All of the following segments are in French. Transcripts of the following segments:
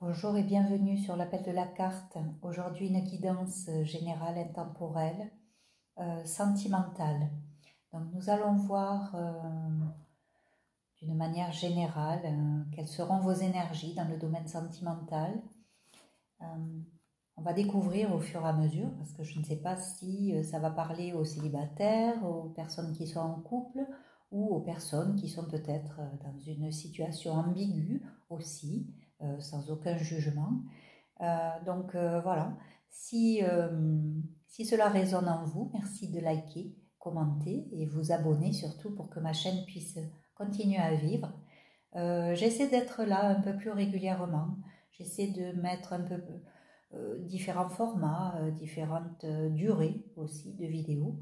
Bonjour et bienvenue sur l'appel de la carte. Aujourd'hui, une guidance générale, intemporelle, sentimentale. Donc, nous allons voir d'une manière générale quelles seront vos énergies dans le domaine sentimental. On va découvrir au fur et à mesure, parce que je ne sais pas si ça va parler aux célibataires, aux personnes qui sont en couple ou aux personnes qui sont peut-être dans une situation ambiguë aussi, sans aucun jugement. Voilà, si cela résonne en vous, merci de liker, commenter et vous abonner surtout pour que ma chaîne puisse continuer à vivre. J'essaie d'être là un peu plus régulièrement, j'essaie de mettre un peu différents formats, différentes durées aussi de vidéos.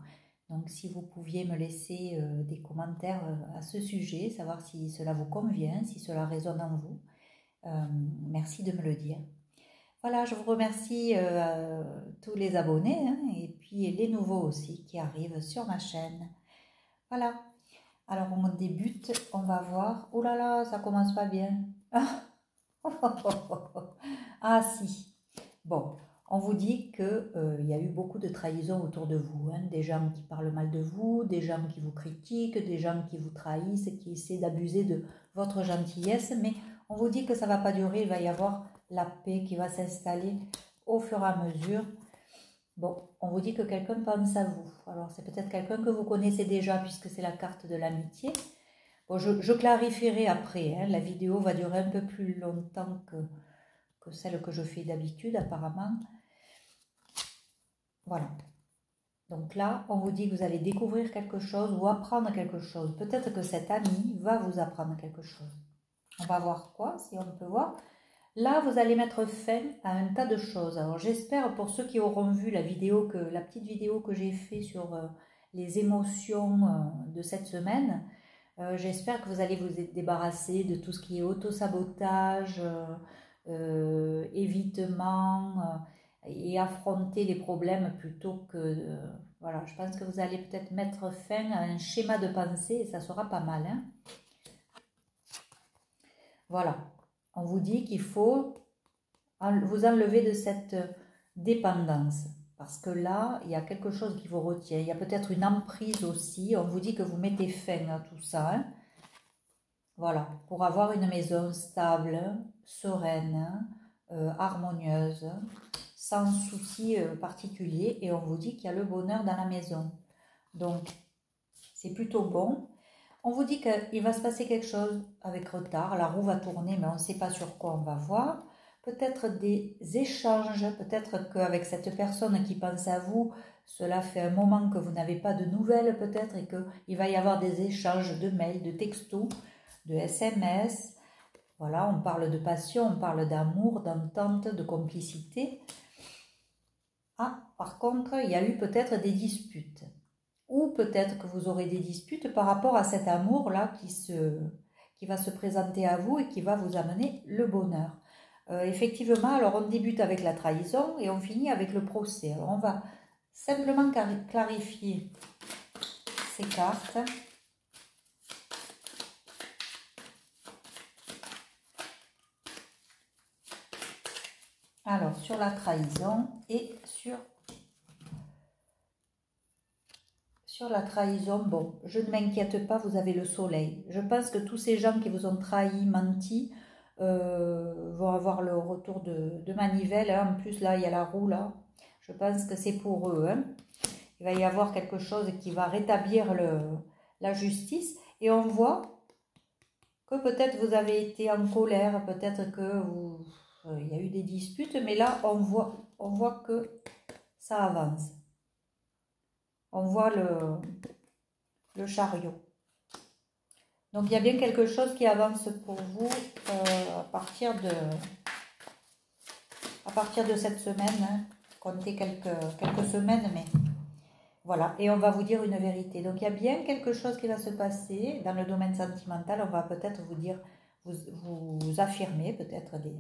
Donc si vous pouviez me laisser des commentaires à ce sujet, savoir si cela vous convient, si cela résonne en vous, merci de me le dire. Voilà, je vous remercie tous les abonnés et puis les nouveaux aussi qui arrivent sur ma chaîne. Voilà, alors on débute, on va voir. Oh là là, ça commence pas bien. Ah si, bon, on vous dit qu'il y a eu beaucoup de trahisons autour de vous, des gens qui parlent mal de vous, des gens qui vous critiquent, des gens qui vous trahissent, qui essaient d'abuser de votre gentillesse, mais on vous dit que ça ne va pas durer, il va y avoir la paix qui va s'installer au fur et à mesure. Bon, on vous dit que quelqu'un pense à vous. Alors, c'est peut-être quelqu'un que vous connaissez déjà puisque c'est la carte de l'amitié. Bon, je clarifierai après. La vidéo va durer un peu plus longtemps que celle que je fais d'habitude, apparemment. Voilà. Donc là, on vous dit que vous allez découvrir quelque chose ou apprendre quelque chose. Peut-être que cet ami va vous apprendre quelque chose. On va voir quoi, si on peut voir. Là, vous allez mettre fin à un tas de choses. Alors, j'espère pour ceux qui auront vu la petite vidéo que j'ai faite sur les émotions de cette semaine, j'espère que vous allez vous débarrasser de tout ce qui est autosabotage, évitement et affronter les problèmes plutôt que... voilà, je pense que vous allez peut-être mettre fin à un schéma de pensée et ça sera pas mal. Voilà. On vous dit qu'il faut vous enlever de cette dépendance. Parce que là, il y a quelque chose qui vous retient. Il y a peut-être une emprise aussi. On vous dit que vous mettez fin à tout ça. Voilà. Pour avoir une maison stable, sereine, harmonieuse, sans souci particulier. Et on vous dit qu'il y a le bonheur dans la maison. Donc, c'est plutôt bon. On vous dit qu'il va se passer quelque chose avec retard, la roue va tourner, mais on ne sait pas sur quoi on va voir. Peut-être des échanges, peut-être qu'avec cette personne qui pense à vous, cela fait un moment que vous n'avez pas de nouvelles peut-être et qu'il va y avoir des échanges de mails, de textos, de SMS. Voilà, on parle de passion, on parle d'amour, d'entente, de complicité. Ah, par contre, il y a eu peut-être des disputes. Ou peut-être que vous aurez des disputes par rapport à cet amour-là qui va se présenter à vous et qui va vous amener le bonheur. Effectivement, alors on débute avec la trahison et on finit avec le procès. Alors on va simplement clarifier ces cartes. Alors, sur la trahison et sur la trahison, bon, je ne m'inquiète pas, vous avez le soleil. Je pense que tous ces gens qui vous ont trahi, menti, vont avoir le retour de manivelle. En plus, là, il y a la roue, là. Je pense que c'est pour eux. Il va y avoir quelque chose qui va rétablir la justice. Et on voit que peut-être vous avez été en colère, peut-être que il y a eu des disputes, mais là, on voit que ça avance. On voit le chariot. Donc, il y a bien quelque chose qui avance pour vous à partir de cette semaine. Comptez quelques semaines, mais voilà. Et on va vous dire une vérité. Donc, il y a bien quelque chose qui va se passer dans le domaine sentimental. On va peut-être vous dire, vous affirmer peut-être des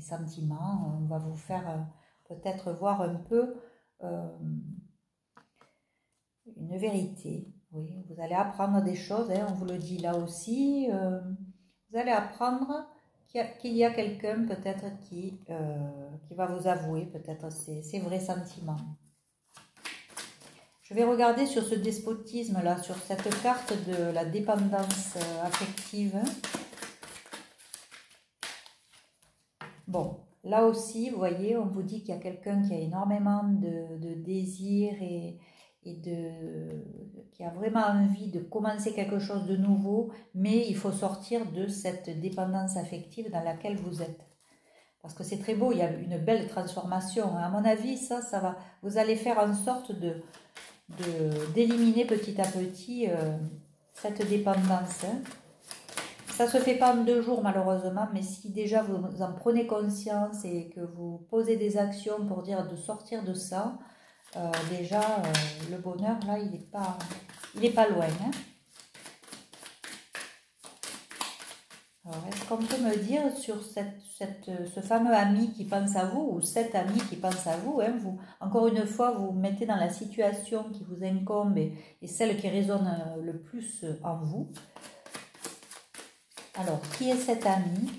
sentiments. On va vous faire peut-être voir un peu une vérité. Oui, vous allez apprendre des choses, on vous le dit là aussi. Vous allez apprendre qu'il y a quelqu'un peut-être qui va vous avouer peut-être ses vrais sentiments. Je vais regarder sur ce despotisme-là, sur cette carte de la dépendance affective. Bon, là aussi, vous voyez, on vous dit qu'il y a quelqu'un qui a énormément de désir et qui a vraiment envie de commencer quelque chose de nouveau, mais il faut sortir de cette dépendance affective dans laquelle vous êtes. Parce que c'est très beau, il y a une belle transformation. À mon avis, ça va. Vous allez faire en sorte d'éliminer petit à petit cette dépendance. Ça ne se fait pas en 2 jours malheureusement, mais si déjà vous en prenez conscience et que vous posez des actions pour dire de sortir de ça, déjà le bonheur là il est pas loin. Hein. Alors est-ce qu'on peut me dire sur ce fameux ami qui pense à vous, ou cet ami qui pense à vous, hein, vous, encore une fois vous mettez dans la situation qui vous incombe et celle qui résonne le plus en vous. Alors, qui est cet ami?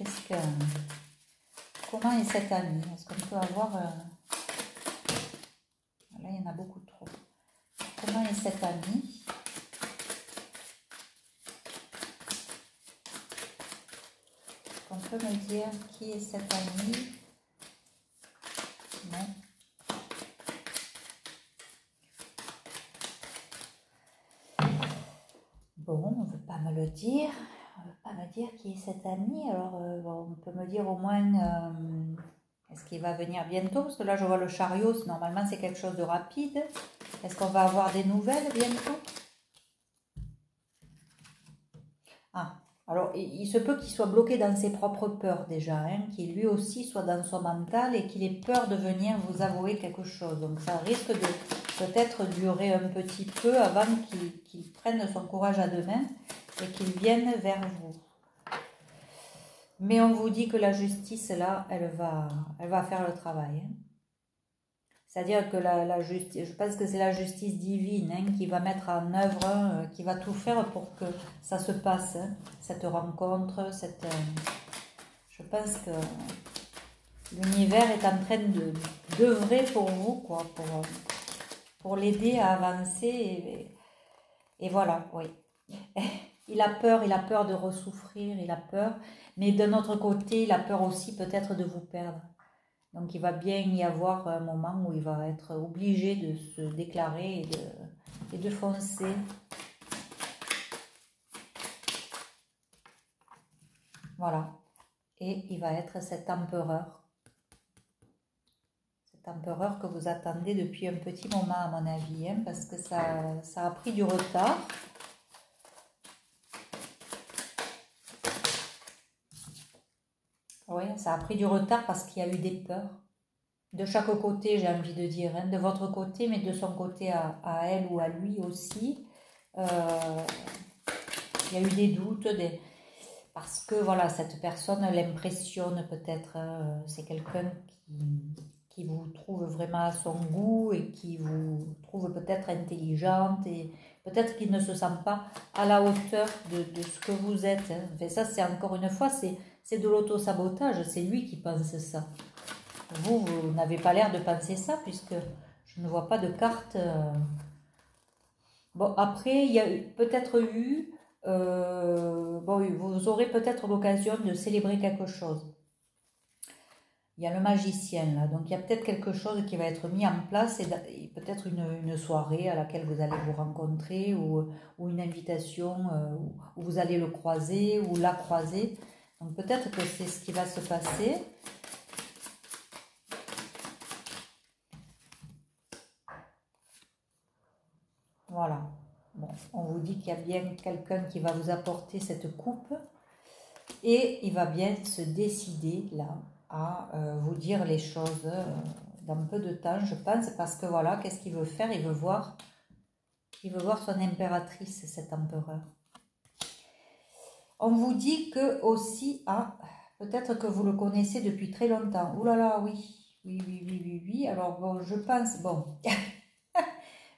Comment est cet ami? Est-ce qu'on peut avoir... Là, il y en a beaucoup trop. Comment est cet ami? On peut me dire qui est cet ami? Non. Bon, on ne veut pas me le dire. On ne veut pas me dire qui est cet ami. Alors, on peut me dire au moins... est-ce qu'il va venir bientôt? Parce que là, je vois le chariot. Normalement, c'est quelque chose de rapide. Est-ce qu'on va avoir des nouvelles bientôt? Ah, alors il se peut qu'il soit bloqué dans ses propres peurs déjà, hein, qu'il lui aussi soit dans son mental et qu'il ait peur de venir vous avouer quelque chose. Donc ça risque de peut-être durer un petit peu avant qu'il prenne son courage à deux mains et qu'il vienne vers vous. Mais on vous dit que la justice, là, elle va faire le travail. Hein. C'est-à-dire que la justice, je pense que c'est la justice divine hein, qui va mettre en œuvre, qui va tout faire pour que ça se passe, hein, cette rencontre, je pense que l'univers est en train d'œuvrer pour vous, quoi, pour l'aider à avancer. Et voilà, oui. Il a peur de ressouffrir, il a peur, mais d'un autre côté, il a peur aussi peut-être de vous perdre. Donc il va bien y avoir un moment où il va être obligé de se déclarer et de foncer. Voilà. Et il va être cet empereur. Cet empereur que vous attendez depuis un petit moment à mon avis, hein, parce que ça a pris du retard. Oui, ça a pris du retard parce qu'il y a eu des peurs. De chaque côté, j'ai envie de dire, hein, de votre côté, mais de son côté à elle ou à lui aussi. Il y a eu des doutes, parce que voilà, cette personne l'impressionne peut-être. C'est quelqu'un qui vous trouve vraiment à son goût et qui vous trouve peut-être intelligente et peut-être qu'il ne se sent pas à la hauteur de ce que vous êtes. Hein. Enfin, ça, c'est encore une fois, c'est de l'auto-sabotage, c'est lui qui pense ça. Vous n'avez pas l'air de penser ça puisque je ne vois pas de carte. Bon, après, il y a peut-être eu... bon, vous aurez peut-être l'occasion de célébrer quelque chose. Il y a le magicien là, donc il y a peut-être quelque chose qui va être mis en place et peut-être une soirée à laquelle vous allez vous rencontrer ou une invitation où vous allez le croiser ou la croiser. Donc peut-être que c'est ce qui va se passer. Voilà. Bon, on vous dit qu'il y a bien quelqu'un qui va vous apporter cette coupe et il va bien se décider là à vous dire les choses dans peu de temps, je pense, parce que voilà, qu'est-ce qu'il veut faire? Il veut voir son impératrice, cet empereur. On vous dit que aussi, peut-être que vous le connaissez depuis très longtemps. Ouh là là, oui. Alors bon, je pense,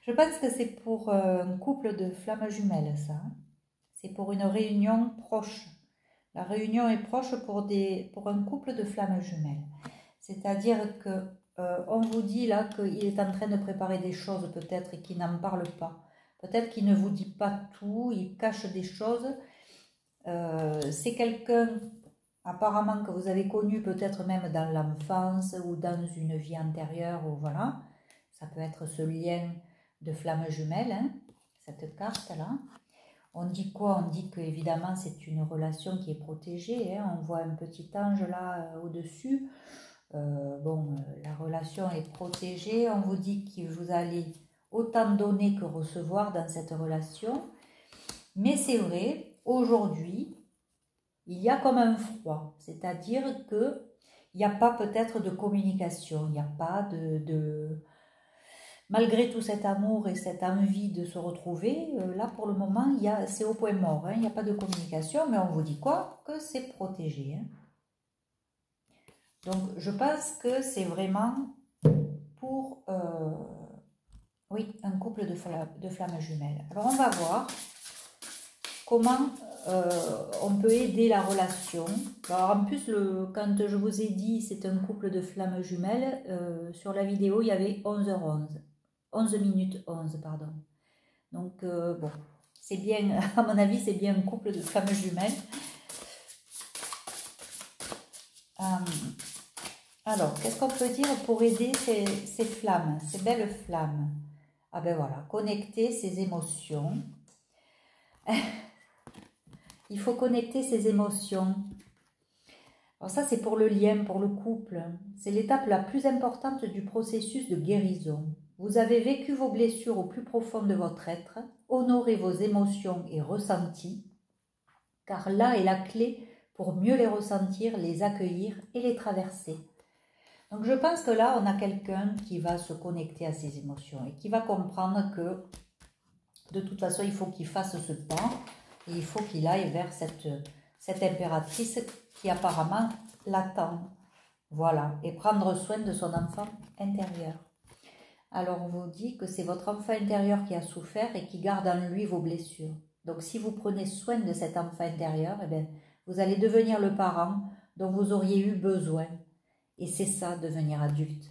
je pense que c'est pour un couple de flammes jumelles, ça. Hein. C'est pour une réunion proche. La réunion est proche pour un couple de flammes jumelles. C'est-à-dire que on vous dit là qu'il est en train de préparer des choses peut-être et qu'il n'en parle pas. Peut-être qu'il ne vous dit pas tout, il cache des choses. C'est quelqu'un apparemment que vous avez connu peut-être même dans l'enfance ou dans une vie antérieure, ou voilà. Ça peut être ce lien de flammes jumelles, hein, cette carte-là. On dit quoi? On dit que évidemment c'est une relation qui est protégée, hein. On voit un petit ange là au-dessus. La relation est protégée. On vous dit que vous allez autant donner que recevoir dans cette relation. Mais c'est vrai, aujourd'hui, il y a comme un froid. C'est-à-dire qu'il n'y a pas peut-être de communication. Il n'y a pas Malgré tout cet amour et cette envie de se retrouver, là pour le moment, c'est au point mort. Hein. Il n'y a pas de communication, mais on vous dit quoi? Que c'est protégé. Hein. Donc, je pense que c'est vraiment pour un couple de flammes jumelles. Alors, on va voir comment on peut aider la relation. Alors, en plus, quand je vous ai dit c'est un couple de flammes jumelles, sur la vidéo, il y avait 11h11. 11 minutes 11, pardon. Donc, bon, c'est bien, à mon avis, c'est bien un couple de flammes jumelles. Alors, qu'est-ce qu'on peut dire pour aider ces flammes, ces belles flammes? Ah ben voilà, connecter ses émotions. Il faut connecter ses émotions. Alors ça, c'est pour le lien, pour le couple. C'est l'étape la plus importante du processus de guérison. Vous avez vécu vos blessures au plus profond de votre être. Honorez vos émotions et ressentis, car là est la clé pour mieux les ressentir, les accueillir et les traverser. Donc je pense que là, on a quelqu'un qui va se connecter à ses émotions et qui va comprendre que de toute façon, il faut qu'il fasse ce pas et il faut qu'il aille vers cette impératrice qui apparemment l'attend. Voilà, et prendre soin de son enfant intérieur. Alors on vous dit que c'est votre enfant intérieur qui a souffert et qui garde en lui vos blessures. Donc si vous prenez soin de cet enfant intérieur, eh bien, vous allez devenir le parent dont vous auriez eu besoin. Et c'est ça, devenir adulte.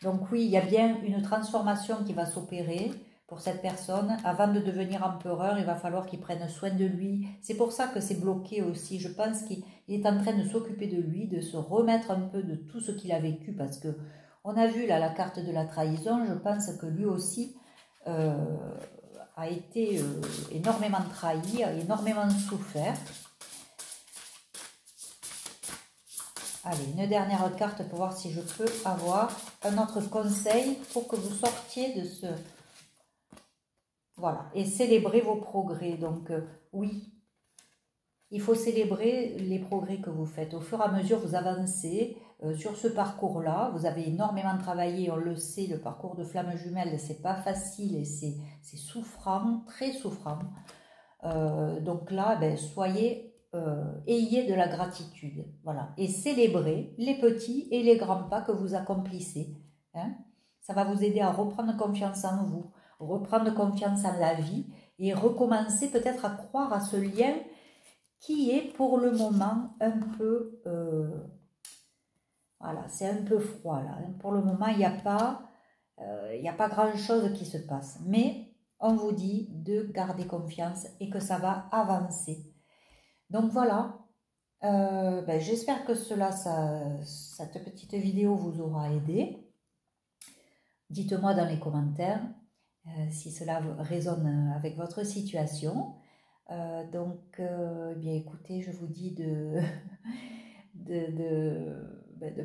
Donc oui, il y a bien une transformation qui va s'opérer pour cette personne. Avant de devenir empereur, il va falloir qu'il prenne soin de lui. C'est pour ça que c'est bloqué aussi. Je pense qu'il est en train de s'occuper de lui, de se remettre un peu de tout ce qu'il a vécu. Parce que on a vu là la carte de la trahison. Je pense que lui aussi a été énormément trahi, a énormément souffert. Allez, une dernière carte pour voir si je peux avoir un autre conseil pour que vous sortiez de ce... Voilà, et célébrer vos progrès. Donc, oui, il faut célébrer les progrès que vous faites. Au fur et à mesure, vous avancez sur ce parcours-là. Vous avez énormément travaillé, on le sait, le parcours de flammes jumelles, c'est pas facile et c'est souffrant, très souffrant. Donc là, ben, ayez de la gratitude, voilà, et célébrez les petits et les grands pas que vous accomplissez. Hein. Ça va vous aider à reprendre confiance en vous, reprendre confiance en la vie et recommencer peut-être à croire à ce lien qui est pour le moment un peu, voilà, c'est un peu froid là. Hein. Pour le moment, il n'y a pas grand-chose qui se passe, mais on vous dit de garder confiance et que ça va avancer. Donc voilà, j'espère que cette petite vidéo vous aura aidé. Dites-moi dans les commentaires si cela résonne avec votre situation. Bien écoutez, je vous dis de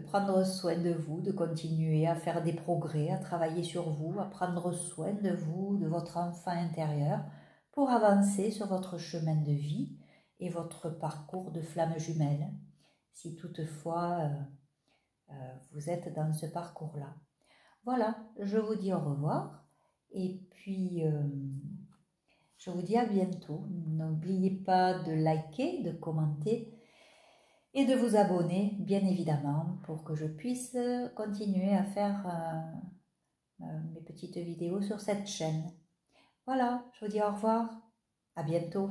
prendre soin de vous, de continuer à faire des progrès, à travailler sur vous, à prendre soin de vous, de votre enfant intérieur, pour avancer sur votre chemin de vie et votre parcours de flammes jumelles, si toutefois vous êtes dans ce parcours-là. Voilà, je vous dis au revoir et puis je vous dis à bientôt. N'oubliez pas de liker, de commenter et de vous abonner, bien évidemment, pour que je puisse continuer à faire mes petites vidéos sur cette chaîne. Voilà, je vous dis au revoir, à bientôt.